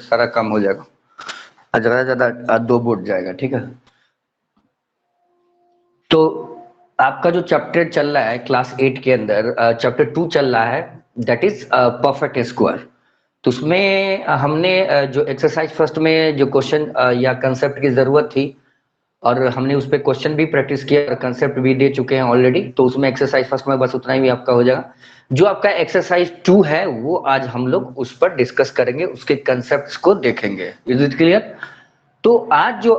सारा काम हो जाएगा, ज्यादा ज्यादा 2 बोर्ड जाएगा, ठीक है। तो आपका जो चैप्टर चल रहा है क्लास 8 के अंदर, चैप्टर 2 चल रहा है, दैट इज परफेक्ट स्क्वायर। तो उसमें हमने जो एक्सरसाइज फर्स्ट में जो क्वेश्चन या कंसेप्ट की जरूरत थी, और हमने उस पर क्वेश्चन भी प्रैक्टिस किया और कंसेप्ट भी दे चुके हैं ऑलरेडी, तो उसमें एक्सरसाइज फर्स्ट में बस उतना ही भी आपका हो जाएगा। जो आपका एक्सरसाइज 2 है वो आज हम लोग उस पर डिस्कस करेंगे, उसके कंसेप्ट्स को देखेंगे। Is it clear? तो आज जो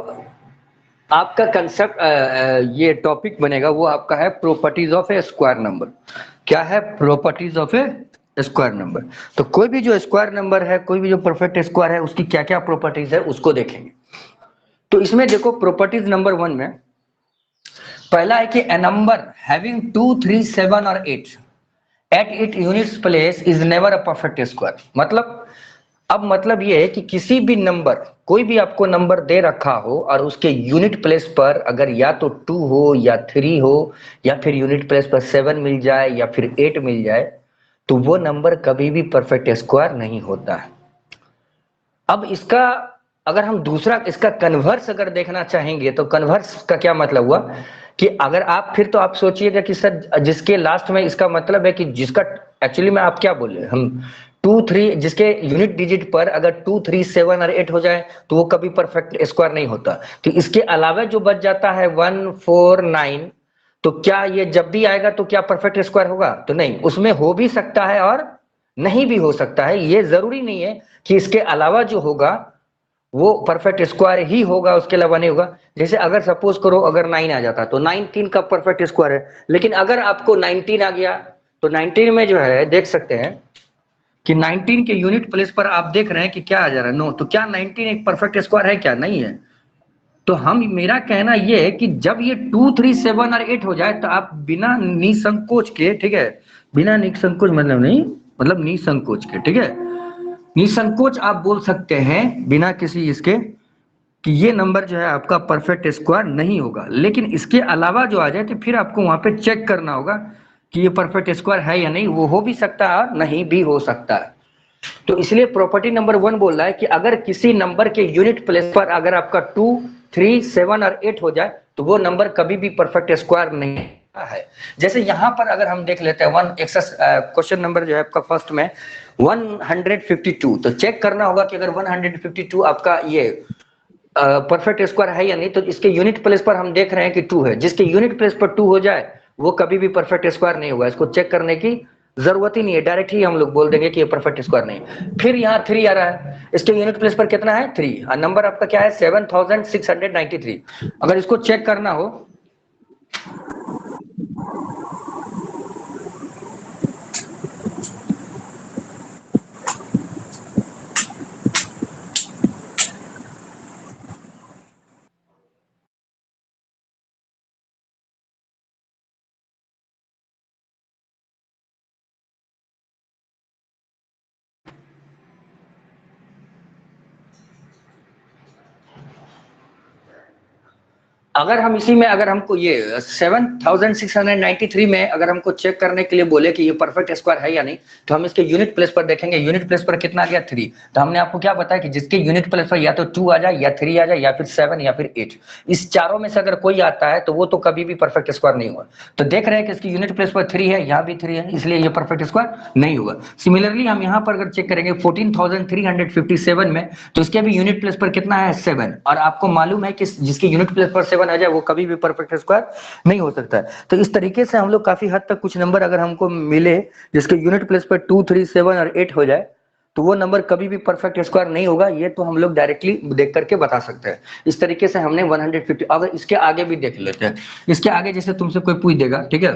आपका कंसेप्ट ये टॉपिक बनेगा वो आपका है properties of A square number. क्या है? Properties of A square number. तो कोई भी जो स्क्वायर नंबर है, कोई भी जो परफेक्ट स्क्वायर है, उसकी क्या क्या प्रॉपर्टीज है उसको देखेंगे। तो इसमें देखो प्रॉपर्टीज नंबर 1 में पहला है कि ए नंबर हैविंग 2, 3, 7 और 8 at it units place is never a perfect square. मतलब ये है कि किसी भी नंबर, कोई भी आपको नंबर दे रखा हो और उसके यूनिट प्लेस पर अगर या तो 2 हो या 3 हो या फिर यूनिट प्लेस पर 7 मिल जाए या फिर 8 मिल जाए, तो वो नंबर कभी भी परफेक्ट स्क्वायर नहीं होता है। अब इसका अगर हम दूसरा इसका कन्वर्स अगर देखना चाहेंगे तो कन्वर्स का क्या मतलब हुआ कि अगर आप फिर तो आप सोचिएगा कि सर जिसके लास्ट में, इसका मतलब है कि जिसका एक्चुअली में आप क्या बोले, हम 2, 3 जिसके यूनिट डिजिट पर अगर 2, 3, 7 और 8 हो जाए तो वो कभी परफेक्ट स्क्वायर नहीं होता। तो इसके अलावा जो बच जाता है 1, 4, 9, तो क्या ये जब भी आएगा तो क्या परफेक्ट स्क्वायर होगा? तो नहीं, उसमें हो भी सकता है और नहीं भी हो सकता है। ये जरूरी नहीं है कि इसके अलावा जो होगा वो परफेक्ट स्क्वायर ही होगा, उसके अलावा नहीं होगा। जैसे अगर सपोज करो अगर 9 आ जाता तो 19 का परफेक्ट स्क्वायर है, लेकिन अगर आपको 19 आ गया तो 19 में जो है देख सकते हैं कि 19 के यूनिट प्लेस पर आप देख रहे हैं कि क्या आ जा रहा है, 9। तो क्या 19 एक परफेक्ट स्क्वायर है? क्या नहीं है। तो मेरा कहना यह है कि जब ये 2, 3, 7 और 8 हो जाए तो आप बिना निसंकोच के, ठीक है, बिना निसंकोच मतलब नहीं, मतलब निसंकोच के, ठीक है, निसंकोच आप बोल सकते हैं बिना किसी इसके कि ये नंबर जो है आपका परफेक्ट स्क्वायर नहीं होगा। लेकिन इसके अलावा जो आ जाए तो फिर आपको वहां पे चेक करना होगा कि ये परफेक्ट स्क्वायर है या नहीं। वो हो भी सकता है और नहीं भी हो सकता है। तो इसलिए प्रॉपर्टी नंबर 1 बोल रहा है कि अगर किसी नंबर के यूनिट प्लेस पर अगर आपका 2, 3, 7 और 8 हो जाए तो वो नंबर कभी भी परफेक्ट स्क्वायर नहीं है। जैसे यहां पर अगर हम देख लेते हैं क्वेश्चन नंबर जो है आपका फर्स्ट में 152, तो चेक करना होगा कि अगर 152 आपका ये परफेक्ट स्क्वायर है या नहीं। तो इसके यूनिट प्लेस पर हम देख रहे हैं कि 2 है, जिसके यूनिट प्लेस पर 2 हो जाए वो कभी भी परफेक्ट स्क्वायर नहीं होगा। इसको चेक करने की जरूरत ही नहीं है, डायरेक्ट ही हम लोग बोल देंगे कि ये परफेक्ट स्क्वायर नहीं। फिर यहाँ 3 आ रहा है, इसके यूनिट प्लेस पर कितना है? 3, और नंबर आपका क्या है? 7693। अगर इसको चेक करना हो अगर हम इसी में अगर हमको ये 7693 में अगर हमको चेक करने के लिए बोले कि ये परफेक्ट स्क्वायर है या नहीं, तो हम इसके यूनिट प्लेस पर देखेंगे। यूनिट प्लेस पर कितना आ गया? 3। तो हमने आपको क्या बताया कि जिसके यूनिट प्लेस पर या तो 2 आ जाए या 3 आ जाए या फिर 7 या फिर 8, इस चारों में से अगर कोई आता है तो वो तो कभी भी परफेक्ट स्क्वायर नहीं होगा। तो देख रहे हैं कि इसकी यूनिट प्लेस पर 3 है, यहाँ भी 3 है, इसलिए ये परफेक्ट स्क्वायर नहीं होगा। सिमिलरली हम यहाँ पर अगर चेक करेंगे 14357 में, तो इसके भी यूनिट प्लेस पर कितना है? 7। और आपको मालूम है कि जिसकी यूनिट प्लेस पर 7 आ जाए वो कभी भी परफेक्ट स्क्वायर नहीं हो सकता है। तो इस तरीके से हम लोग काफी हद तक कुछ नंबर अगर हमको मिले जिसके यूनिट प्लेस पर 2, 3, 7 और 8 हो जाए तो वो नंबर कभी भी परफेक्ट स्क्वायर नहीं होगा। ये तो हम लोग डायरेक्टली देख करके बता सकते हैं। इस तरीके से हमने 150। अगर इसके आगे भी देख लेते हैं, इसके आगे जैसे तुमसे कोई पूछ देगा, ठीक है,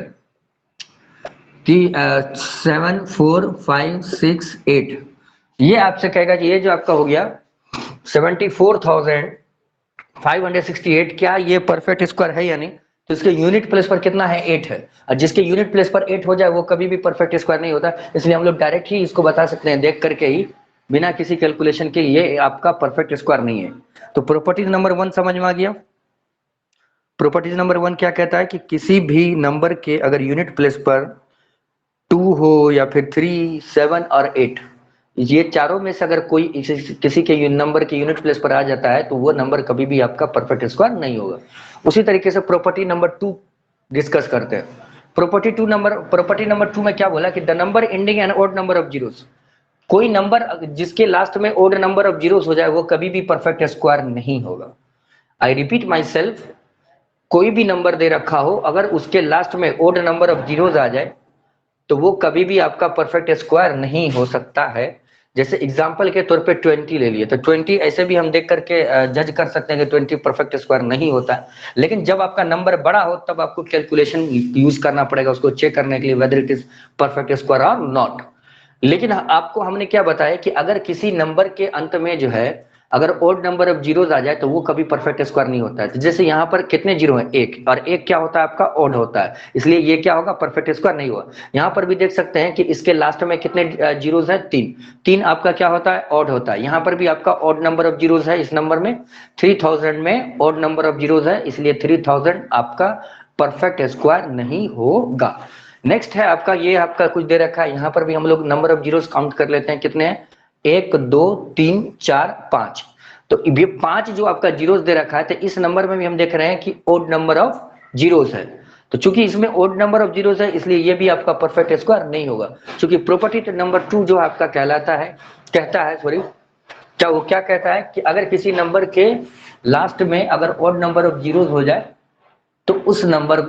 कि 7, 4, 5, 6, 8, ये आपसे कहेगा कि ये जो आपका हो गया 74,568, क्या ये परफेक्ट स्क्वायर है या नहीं। तो इसके यूनिट प्लेस पर कितना है? 8 है, और जिसके यूनिट प्लेस पर 8 हो जाए वो कभी भी परफेक्ट स्क्वायर नहीं होता। इसलिए हम लोग डायरेक्ट ही इसको बता सकते हैं देख करके ही, बिना किसी कैलकुलेशन के, ये आपका परफेक्ट स्क्वायर नहीं है। तो प्रॉपर्टी नंबर 1 समझ में आ गया। प्रॉपर्टी नंबर 1 क्या कहता है कि किसी भी नंबर के अगर यूनिट प्लेस पर 2 हो या फिर 3, 7 और 8, ये चारों में से अगर कोई किसी के नंबर के यूनिट प्लेस पर आ जाता है तो वो नंबर कभी भी आपका परफेक्ट स्क्वायर नहीं होगा। उसी तरीके से प्रॉपर्टी नंबर 2 डिस्कस करते हैं। प्रॉपर्टी नंबर 2 में क्या बोला कि the number ending in odd number of zeros, कोई नंबर जिसके लास्ट में ऑड नंबर ऑफ जीरोस हो जाए वो कभी भी परफेक्ट स्क्वायर नहीं होगा। आई रिपीट माई सेल्फ, कोई भी नंबर दे रखा हो अगर उसके लास्ट में ऑड नंबर ऑफ जीरोस आ जाए तो वो कभी भी आपका परफेक्ट स्क्वायर नहीं हो सकता है। जैसे एग्जांपल के तौर पे 20 ले लिए तो 20 ऐसे भी हम देख करके जज कर सकते हैं कि 20 परफेक्ट स्क्वायर नहीं होता है। लेकिन जब आपका नंबर बड़ा हो तब आपको कैलकुलेशन यूज करना पड़ेगा उसको चेक करने के लिए whether it is perfect square और नॉट। लेकिन आपको हमने क्या बताया कि अगर किसी नंबर के अंत में जो है अगर ओड नंबर ऑफ जीरोस आ जाए तो वो कभी परफेक्ट स्क्वायर नहीं होता है। तो जैसे यहाँ पर कितने जीरो हैं, एक, और एक क्या होता है आपका ओड होता है, इसलिए ये क्या होगा परफेक्ट स्क्वायर नहीं हुआ। यहाँ पर भी देख सकते हैं कि इसके लास्ट में कितने जीरोस हैं, तीन, तीन आपका क्या होता है ओड होता है। यहाँ पर भी आपका ओड नंबर ऑफ जीरोस है, इस नंबर में 3000 में ओड नंबर ऑफ जीरोस है, इसलिए 3000 आपका परफेक्ट स्क्वायर नहीं होगा। नेक्स्ट है आपका, ये आपका कुछ दे रखा है, यहाँ पर भी हम लोग नंबर ऑफ जीरोस काउंट कर लेते हैं, कितने हैं, 1 2 3 4 5। तो ये 5 जो आपका जीरोस दे रखा है तो इस नंबर में भी हम देख रहे हैं कि ओड नंबर ऑफ जीरोस है। तो चूंकि इसमें ओड नंबर ऑफ जीरोस है इसलिए ये भी आपका परफेक्ट स्क्वायर नहीं होगा। चूंकि प्रॉपर्टी नंबर 2 जो आपका कहलाता है, कहता है सॉरी, क्या वो क्या कहता है कि अगर किसी नंबर के लास्ट में अगर ओड नंबर ऑफ जीरोस हो जाए तो उस नंबर,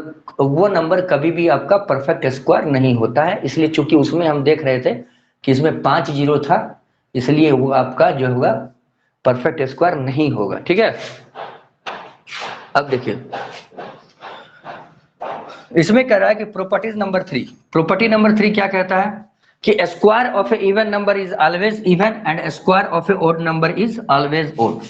वो नंबर कभी भी आपका परफेक्ट स्क्वायर नहीं होता है। इसलिए चूंकि उसमें हम देख रहे थे कि इसमें 5 जीरो था इसलिए वो आपका जो होगा परफेक्ट स्क्वायर नहीं होगा। ठीक है, अब देखिए इसमें कह रहा है कि प्रॉपर्टी नंबर 3 क्या कहता है कि square of a even number is always even and square of a odd number is always odd.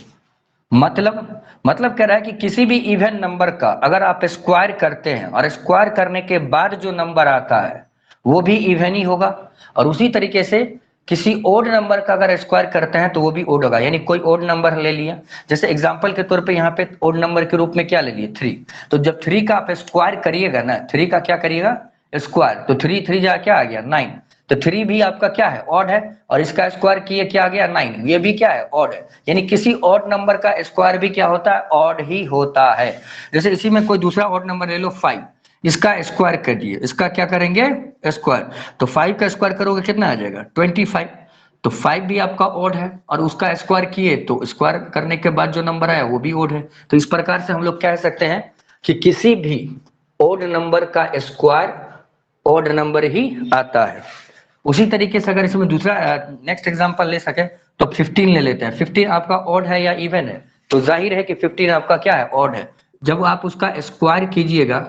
मतलब कह रहा है कि किसी भी इवन नंबर का अगर आप स्क्वायर करते हैं और स्क्वायर करने के बाद जो नंबर आता है वो भी इवन ही होगा, और उसी तरीके से किसी ओड नंबर का अगर स्क्वायर करते हैं तो वो भी ओड होगा। यानी कोई ओड नंबर ले लिया, जैसे एग्जांपल के तौर पे यहाँ पे ओड नंबर के रूप में क्या ले लिए, 3। तो जब 3 का आप स्क्वायर करिएगा ना, 3 का क्या करिएगा स्क्वायर, तो 3 3 जा क्या आ गया 9। तो 3 भी आपका क्या है ऑड है, और इसका स्क्वायर किए क्या आ गया 9, ये भी क्या है ऑड है। यानी किसी ऑड नंबर का स्क्वायर भी क्या होता है ऑड ही होता है। जैसे इसी में कोई दूसरा ऑड नंबर ले लो 5, इसका स्क्वायर कर दिए, इसका क्या करेंगे स्क्वायर, तो 5 का स्क्वायर करोगे कितना आ जाएगा 25। तो 5 भी आपका ऑड है और उसका स्क्वायर किए तो स्क्वायर करने के बाद जो नंबर आया वो भी ऑड है। तो इस प्रकार से हम लोग कह सकते हैं कि किसी भी ऑड नंबर का स्क्वायर ऑड नंबर ही आता है। उसी तरीके से अगर इसमें दूसरा नेक्स्ट एग्जांपल ले सके तो 15 ले लेते हैं। 15 आपका ऑड है या इवन है, तो जाहिर है कि 15 आपका क्या है ऑड है। जब आप उसका स्क्वायर कीजिएगा,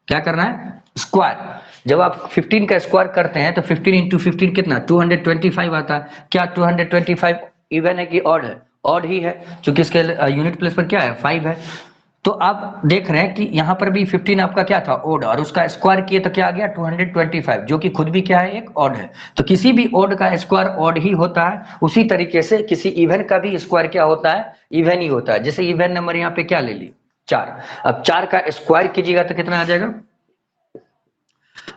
क्या करना है स्क्वायर, जब आप 15 का स्क्वायर करते हैं तो 15 इंटू 15 कितना 225 आता है। क्या 225 इवन है कि ऑड है, ऑड ही है, क्योंकि इसके यूनिट प्लेस पर क्या है 5 है। तो आप देख रहे हैं कि यहाँ पर भी 15 आपका क्या था ओड, और उसका स्क्वायर किए तो क्या आ गया 225, जो कि खुद भी क्या है एक ऑड है। तो किसी भी ओड का स्क्वायर ऑड ही होता है। उसी तरीके से किसी इवन का भी स्क्वायर क्या होता है इवन ही होता है। जैसे इवन नंबर यहाँ पे क्या ले ली 4, अब 4 का स्क्वायर कीजिएगा तो कितना आ जाएगा,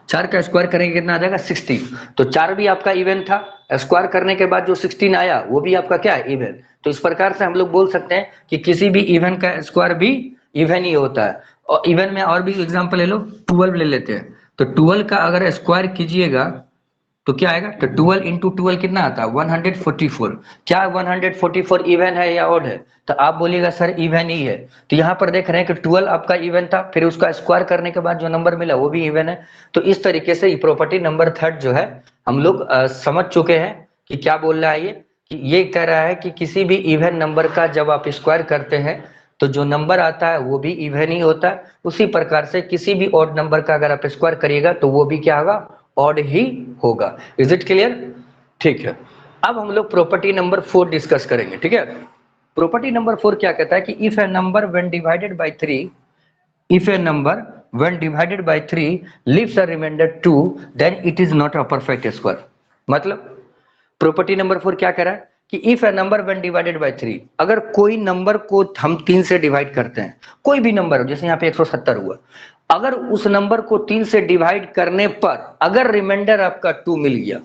4 का स्क्वायर करेंगे कितना आ जाएगा 16। तो 4 भी आपका इवन था, स्क्वायर करने के बाद जो 16 आया वो भी आपका क्या है इवन। तो इस प्रकार से हम लोग बोल सकते हैं कि किसी भी इवन का स्क्वायर भी इवन ही होता है। और इवन में और भी एग्जांपल ले लो, 12 ले लेते हैं। तो 12 का अगर स्क्वायर कीजिएगा तो क्या आएगा, तो 12 इंटू 12 कितना आता है 144। क्या 144 इवन है या ऑड है, तो आप बोलिएगा सर इवन ही है। तो यहाँ पर देख रहे हैं कि 12 आपका इवन था, फिर उसका स्क्वायर करने के बाद जो नंबर मिला वो भी इवन है। तो इस तरीके से प्रॉपर्टी नंबर 3 जो है हम लोग समझ चुके हैं कि क्या बोल रहा है ये, कि ये कह रहा है कि किसी भी इवन नंबर का जब आप स्क्वायर करते हैं तो जो नंबर आता है वो भी इवन ही होता है। उसी प्रकार से किसी भी ऑड नंबर का अगर आप स्क्वायर करिएगा तो वो भी क्या होगा ऑड ही होगा। इज इट क्लियर, ठीक है। अब हम लोग प्रॉपर्टी नंबर 4 डिस्कस करेंगे। ठीक है, प्रॉपर्टी नंबर 4 क्या कहता है कि if A number when divided by 3, if a number when divided by 3 leaves a remainder 2 then it is not a perfect square। मतलब प्रॉपर्टी नंबर 4 क्या कह रहा है कि if A number when divided by 3, अगर कोई नंबर को हम 3 से डिवाइड करते हैं, कोई भी नंबर हो, जैसे यहाँ पे 170 हुआ, अगर उस नंबर को 3 से डिवाइड करने पर अगर रिमाइंडर आपका 2 मिल गया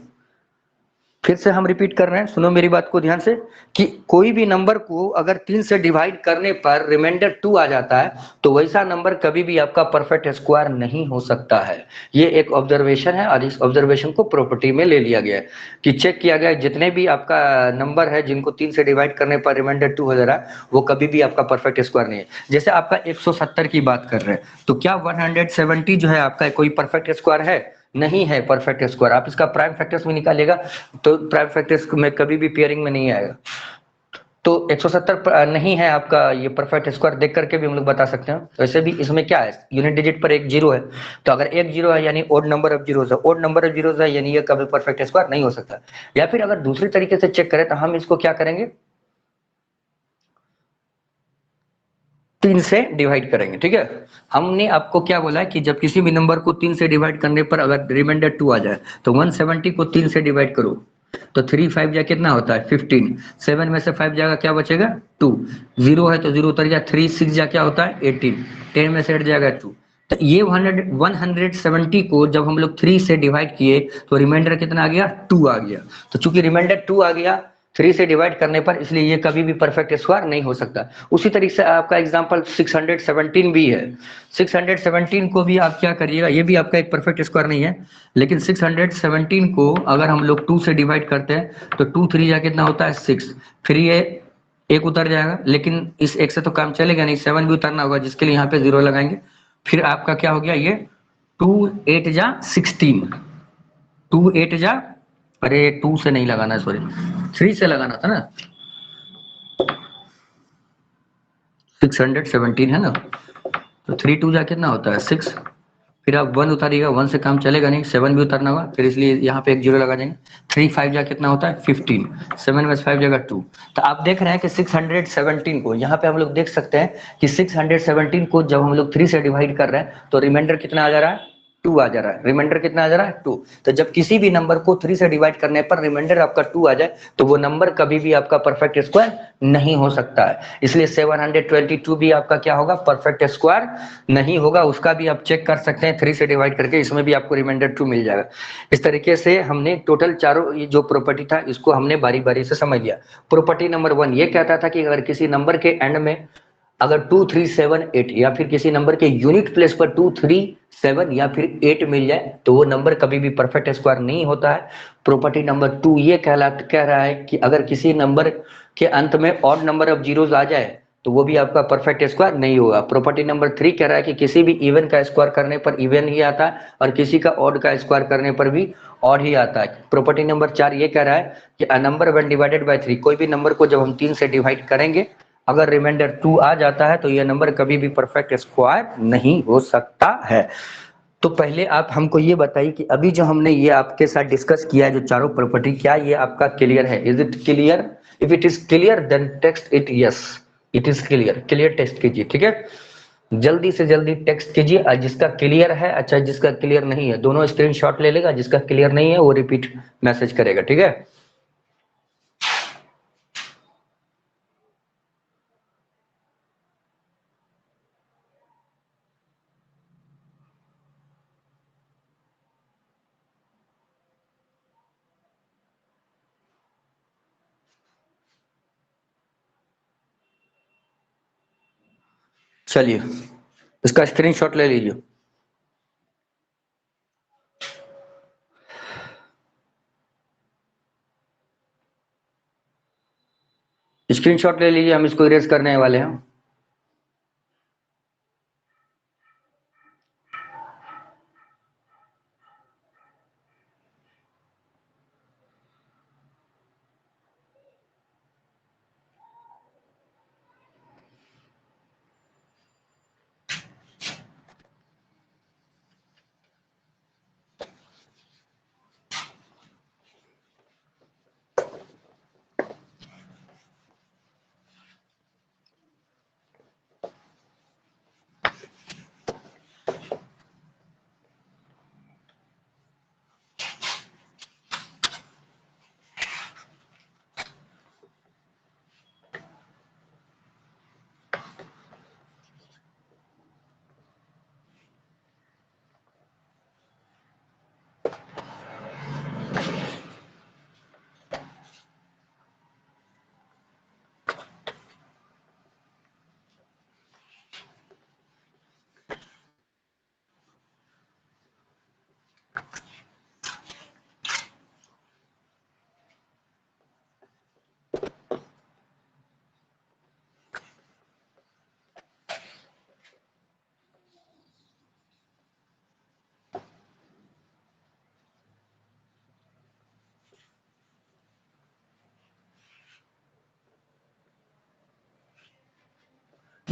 फिर से हम रिपीट कर रहे हैं, सुनो मेरी बात को ध्यान से, कि कोई भी नंबर को अगर 3 से डिवाइड करने पर रिमाइंडर 2 आ जाता है तो वैसा नंबर कभी भी आपका परफेक्ट स्क्वायर नहीं हो सकता है। ये एक ऑब्जर्वेशन है और इस ऑब्जर्वेशन को प्रॉपर्टी में ले लिया गया है कि चेक किया गया जितने भी आपका नंबर है जिनको 3 से डिवाइड करने पर रिमाइंडर 2 हो जा रहा है वो कभी भी आपका परफेक्ट स्क्वायर नहीं है। जैसे आपका 170 की बात कर रहे हैं तो क्या 170 जो है आपका कोई परफेक्ट स्क्वायर है? नहीं है परफेक्ट स्क्वायर। आप इसका प्राइम फैक्टर्स में निकालिएगा तो प्राइम फैक्टर्स में कभी भी पेयरिंग में नहीं आएगा। तो 170 नहीं है आपका ये परफेक्ट स्क्वायर, देख करके भी हम लोग बता सकते हैं। वैसे भी इसमें क्या है, यूनिट डिजिट पर एक जीरो है, तो अगर एक जीरो है यानी ओड नंबर ऑफ जीरो है, ओड नंबर ऑफ जीरो है यानी ये कभी परफेक्ट स्क्वायर नहीं हो सकता। या फिर अगर दूसरी तरीके से चेक करें तो हम इसको क्या करेंगे, 3 से डिवाइड करेंगे। ठीक है, हमने आपको क्या बोला है कि जब किसी भी नंबर को 3 से डिवाइड करने पर अगर रिमाइंडर 2 आ जाए तो 170 को 3 से डिवाइड करो तो 3 5 जा कितना होता है 15, 7 में से 5 जाएगा क्या बचेगा 2, 0 है तो 0 उतर गया, 3 6 जा क्या होता है 18, 10 में से हट जाएगा 2। तो ये 170 को जब हम लोग 3 से डिवाइड किए तो रिमाइंडर कितना आ गया 2 आ गया। तो चूंकि रिमाइंडर 2 आ गया 3 से डिवाइड करने पर, इसलिए ये कभी भी परफेक्ट स्क्वायर नहीं हो सकता। उसी तरीके से आपका एग्जांपल 617 भी है। 617 को भी आप क्या करिएगा, ये भी आपका एक परफेक्ट स्क्वायर नहीं है, लेकिन 617 को अगर हम लोग 2 से डिवाइड करते हैं तो 2 3 जा कितना होता है 6, फिर ये एक उतर जाएगा, लेकिन इस एक से तो काम चलेगा नहीं, 7 भी उतरना होगा जिसके लिए यहाँ पे 0 लगाएंगे। फिर आपका क्या हो गया ये 2 8 जा 16, 2 8 जा, अरे 2 से नहीं लगाना, सॉरी 3 से लगाना था ना, 617 है ना, तो 3 2 जा कितना होता है 6, फिर आप 1 उतारिएगा, 1 से काम चलेगा नहीं, 7 भी उतारना होगा, फिर इसलिए यहाँ पे एक जीरो लगा देंगे। 3 5 जा कितना होता है 15, 7 में 5 जगह 2। तो आप देख रहे हैं कि 617 को यहाँ पे हम लोग देख सकते हैं कि 617 को जब हम लोग 3 से डिवाइड कर रहे हैं तो रिमाइंडर कितना आ जा रहा है 2 आ जा रहा है। रिमाइंडर कितना आ जा रहा है 2। तो जब किसी भी नंबर को 3 से डिवाइड करने पर रिमाइंडर आपका 2 आ जाए तो वो नंबर कभी भी आपका परफेक्ट स्क्वायर नहीं हो सकता है। इसलिए 722 भी आपका क्या होगा परफेक्ट स्क्वायर नहीं होगा। उसका भी आप चेक कर सकते हैं 3 से डिवाइड करके, इसमें भी आपको रिमाइंडर 2 मिल जाएगा। इस तरीके से हमने टोटल चारों ये जो प्रॉपर्टी था इसको हमने बारी बारी से समझ लिया। प्रॉपर्टी नंबर 1 ये कहता था कि अगर किसी नंबर के एंड में अगर 2 3 7 8 या फिर किसी नंबर के यूनिट प्लेस पर 2 3 7 या फिर 8 मिल जाए तो वो नंबर कभी भी परफेक्ट स्क्वायर नहीं होता है। प्रॉपर्टी नंबर 2 ये कह रहा है कि अगर किसी नंबर के अंत में ऑड नंबर ऑफ जीरोस आ जाए तो वो भी आपका परफेक्ट स्क्वायर नहीं होगा। प्रॉपर्टी नंबर 3 कह रहा है कि किसी भी इवन का स्क्वायर करने पर इवन ही आता है और किसी का ऑड का स्क्वायर करने पर भी ऑड ही आता है। प्रॉपर्टी नंबर 4 ये कह रहा है कि a number when divided by 3, कोई भी नंबर को जब हम 3 से डिवाइड करेंगे अगर रिमाइंडर 2 आ जाता है तो यह नंबर कभी भी परफेक्ट स्क्वायर नहीं हो सकता है। तो पहले आप हमको ये बताइए कि अभी जो हमने ये आपके साथ डिस्कस किया है जो चारों प्रॉपर्टी, क्या ये आपका क्लियर है? Is it clear? If it is clear then text it yes, it is clear. Clear text कीजिए, ठीक है, जल्दी से जल्दी टेक्स्ट कीजिए। जिसका क्लियर है अच्छा, जिसका क्लियर नहीं है दोनों स्क्रीनशॉट ले लेगा, जिसका क्लियर नहीं है वो रिपीट मैसेज करेगा, ठीक है। चलिए इसका स्क्रीनशॉट ले लीजिए, स्क्रीनशॉट ले लीजिए, हम इसको इरेज करने वाले हैं।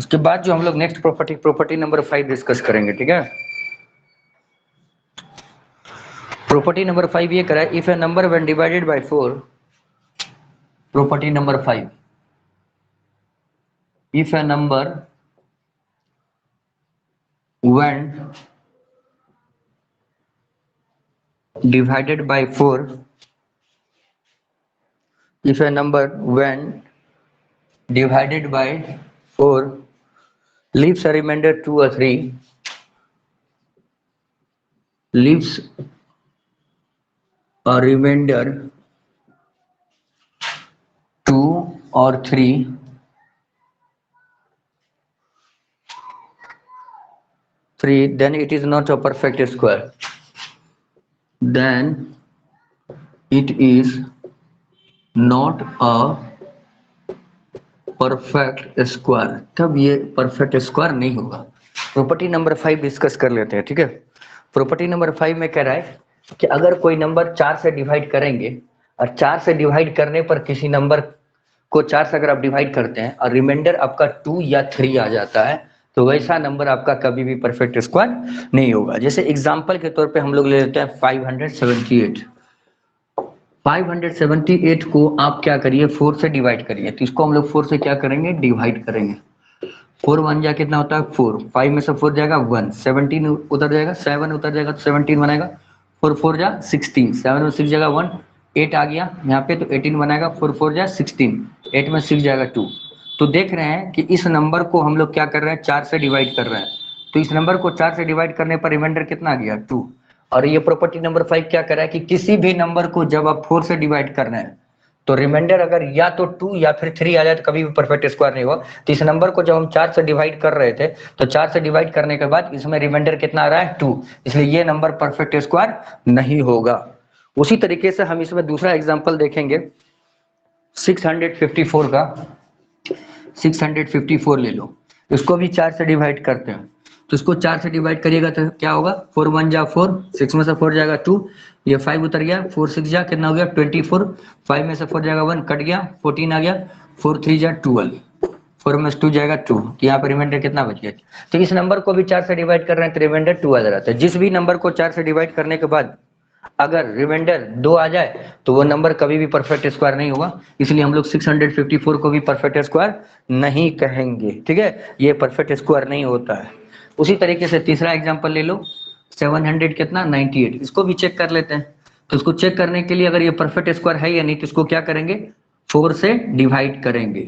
उसके बाद जो हम लोग नेक्स्ट प्रॉपर्टी नंबर 5 डिस्कस करेंगे, ठीक है। प्रॉपर्टी नंबर 5 ये करा है, if A number when divided by 4, property number 5, if A number when divided by 4, if a number when divided by 4 leaves a remainder 2 or 3, leaves a remainder 2 or 3, then it is not a perfect square. Then it is not a perfect square. तब ये perfect square नहीं होगा। Property number 5 discuss कर लेते हैं, ठीक है। Property number 5 में कह रहा है कि अगर कोई नंबर 4 से डिवाइड करेंगे और 4 से डिवाइड करने पर किसी नंबर को 4 से अगर आप डिवाइड करते हैं और रिमाइंडर आपका 2 या 3 आ जाता है, तो वैसा नंबर आपका कभी भी परफेक्ट स्क्वायर नहीं होगा। जैसे एग्जांपल के तौर पे हम लोग ले लेते हैं 578। 578 को आप क्या करिए, 4 से डिवाइड करिए। तो इसको हम लोग 4 से क्या करेंगे, डिवाइड करेंगे। 4 1 जा कितना होता है 4, 5 में से 4 जाएगा 1, 17 उतर जाएगा, 7 उतर जाएगा तो 17 बनाएगा, 4 4 जा 16, 7 में 6 जाएगा 1, 8 आ गया यहाँ पे तो 18 बनाएगा, 4 4 जा 16, 8 में 6 जाएगा 2। तो देख रहे हैं कि इस नंबर को हम लोग क्या कर रहे हैं, 4 से डिवाइड कर रहे हैं। तो इस नंबर को 4 से डिवाइड करने पर रिमाइंडर कितना आ गया 2। और ये प्रॉपर्टी नंबर 5 क्या कर रहा है कि किसी भी नंबर को जब आप 4 से डिवाइड कर रहे हैं तो रिमाइंडर अगर या तो 2 या फिर 3 आ जाए तो कभी भी परफेक्ट स्क्वायर नहीं होगा। तो इस नंबर को जब हम 4 से डिवाइड कर रहे थे तो 4 से डिवाइड करने के बाद इसमें रिमाइंडर कितना आ रहा है 2, इसलिए ये नंबर परफेक्ट स्क्वायर नहीं होगा। उसी तरीके से हम इसमें दूसरा एग्जांपल देखेंगे 654 का। 654 ले लो, इसको भी 4 से डिवाइड करते हैं। तो इसको 4 से डिवाइड करिएगा तो क्या होगा, 4 1 जा 4, 6 में से 4 जाएगा 2, ये 5 उतर गया, 4 6 जा कितना हो गया 24, 5 में से 4 जाएगा 1, कट गया, 14 आ गया, 4 3 जा 12, 4 में से 2 जाएगा 2, तो यहाँ पर रिमाइंडर कितना बच गया। तो इस नंबर को भी 4 से डिवाइड कर रहे हैं तो रिमाइंडर 2 आ जाता है। जिस भी नंबर को 4 से डिवाइड करने के बाद अगर रिमाइंडर 2 आ जाए तो वो नंबर कभी भी परफेक्ट स्क्वायर नहीं होगा, इसलिए हम लोग 654 को भी परफेक्ट स्क्वायर नहीं कहेंगे, ठीक है। ये परफेक्ट स्क्वायर नहीं होता है। उसी तरीके से तीसरा एग्जांपल ले लो 700 कितना 98, इसको भी चेक कर लेते हैं। तो इसको चेक करने के लिए अगर ये परफेक्ट स्क्वायर है या नहीं तो इसको क्या करेंगे, 4 से डिवाइड करेंगे।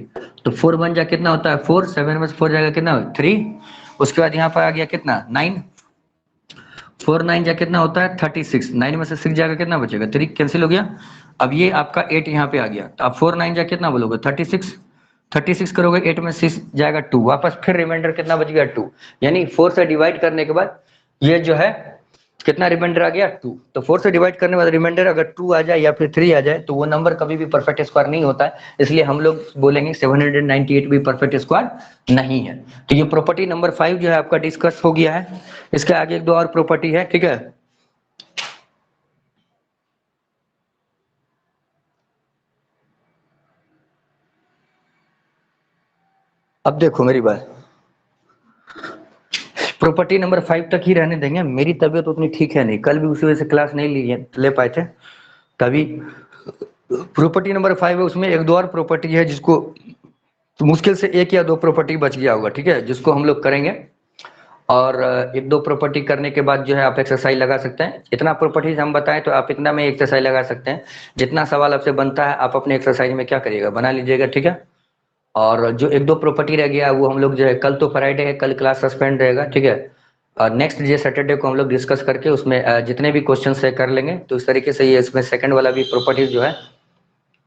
तो 4 1 जा कितना होता है 4, 7 में से 4 जाएगा कितना 3, उसके बाद यहाँ पर आ गया कितना 9, 4 9 जा कितना होता है 36, 9 में से 6 जाएगा कितना बचेगा 3, कैंसिल हो गया। अब ये आपका 8 यहाँ पे आ गया, तो आप 4 9 जा कितना बोलोगे 36, 36 करोगे 8 में 6 जाएगा 2, वापस फिर रिमाइंडर कितना बच गया 2। यानी 4 से डिवाइड करने के बाद ये जो है कितना रिमाइंडर आ गया 2। तो 4 से डिवाइड करने के बाद रिमाइंडर अगर 2 आ जाए या फिर 3 आ जाए तो वो नंबर कभी भी परफेक्ट स्क्वायर नहीं होता है, इसलिए हम लोग बोलेंगे 798 भी परफेक्ट स्क्वायर नहीं है। तो ये प्रॉपर्टी नंबर 5 जो है आपका डिस्कस हो गया है। इसके आगे एक दो और प्रॉपर्टी है, ठीक है। अब देखो मेरी बात, प्रॉपर्टी नंबर 5 तक ही रहने देंगे। मेरी तबीयत उतनी ठीक है नहीं, कल भी उसी वजह से क्लास नहीं ले पाए थे। तभी प्रॉपर्टी नंबर 5 है, उसमें एक दो और प्रॉपर्टी है जिसको तो मुश्किल से एक या दो प्रॉपर्टी बच गया होगा, ठीक है, जिसको हम लोग करेंगे। और एक दो प्रॉपर्टी करने के बाद जो है आप एक्सरसाइज लगा सकते हैं। इतना प्रॉपर्टीज हम बताएं तो आप इतना में एक्सरसाइज लगा सकते हैं। जितना सवाल आपसे बनता है आप अपने एक्सरसाइज में क्या करिएगा, बना लीजिएगा, ठीक है। और जो एक दो प्रॉपर्टी रह गया वो हम लोग जो है, कल तो फ्राइडे है, कल क्लास सस्पेंड रहेगा, ठीक है। और नेक्स्ट डे सैटरडे को हम लोग डिस्कस करके उसमें जितने भी क्वेश्चन है कर लेंगे। तो इस तरीके से ये इसमें सेकंड वाला भी प्रॉपर्टीज जो है,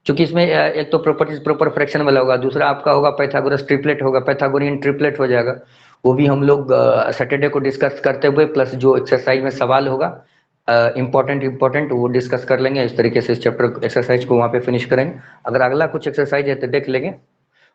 क्योंकि इसमें एक तो प्रॉपर्टीज प्रॉपर फ्रैक्शन वाला होगा, दूसरा आपका होगा पाइथागोरस ट्रिपलेट होगा, पाइथागोरियन ट्रिपलेट हो जाएगा। वो भी हम लोग सैटरडे को डिस्कस करते हुए प्लस जो एक्सरसाइज में सवाल होगा इंपॉर्टेंट वो डिस्कस कर लेंगे। इस तरीके से इस चैप्टर एक्सरसाइज को वहाँ पे फिनिश करेंगे। अगर अगला कुछ एक्सरसाइज है तो देख लेंगे,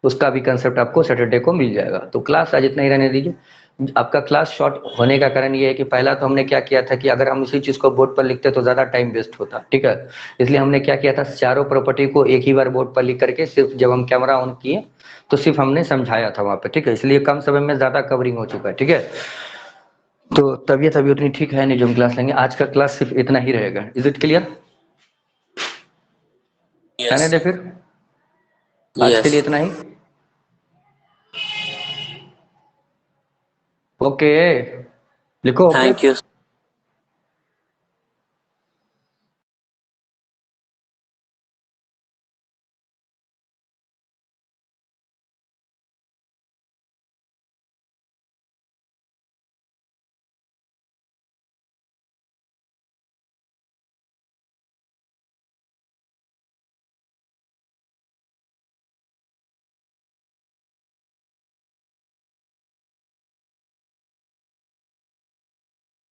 उसका भी कंसेप्ट आपको सैटरडे को मिल जाएगा। तो क्लास आज इतना ही रहने दीजिए। आपका क्लास शॉर्ट होने का कारण ये है कि पहला तो हमने क्या किया था कि अगर हम उसी चीज को बोर्ड पर लिखते तो ज्यादा टाइम वेस्ट होता, ठीक है। इसलिए हमने क्या किया था, चारों प्रॉपर्टी को एक ही बार बोर्ड पर लिख करके सिर्फ जब हम कैमरा ऑन किए तो सिर्फ हमने समझाया था वहां पे, ठीक है। इसलिए कम समय में ज्यादा कवरिंग हो चुका है, ठीक है। तो तबीयत अभी उतनी ठीक है नहीं जो हम क्लास लेंगे, आज का क्लास सिर्फ इतना ही रहेगा। Is it clear? कहने यस दे सर। फिर, आज के यस। लिए इतना ही। ओके, लिखो ओके। Thank you.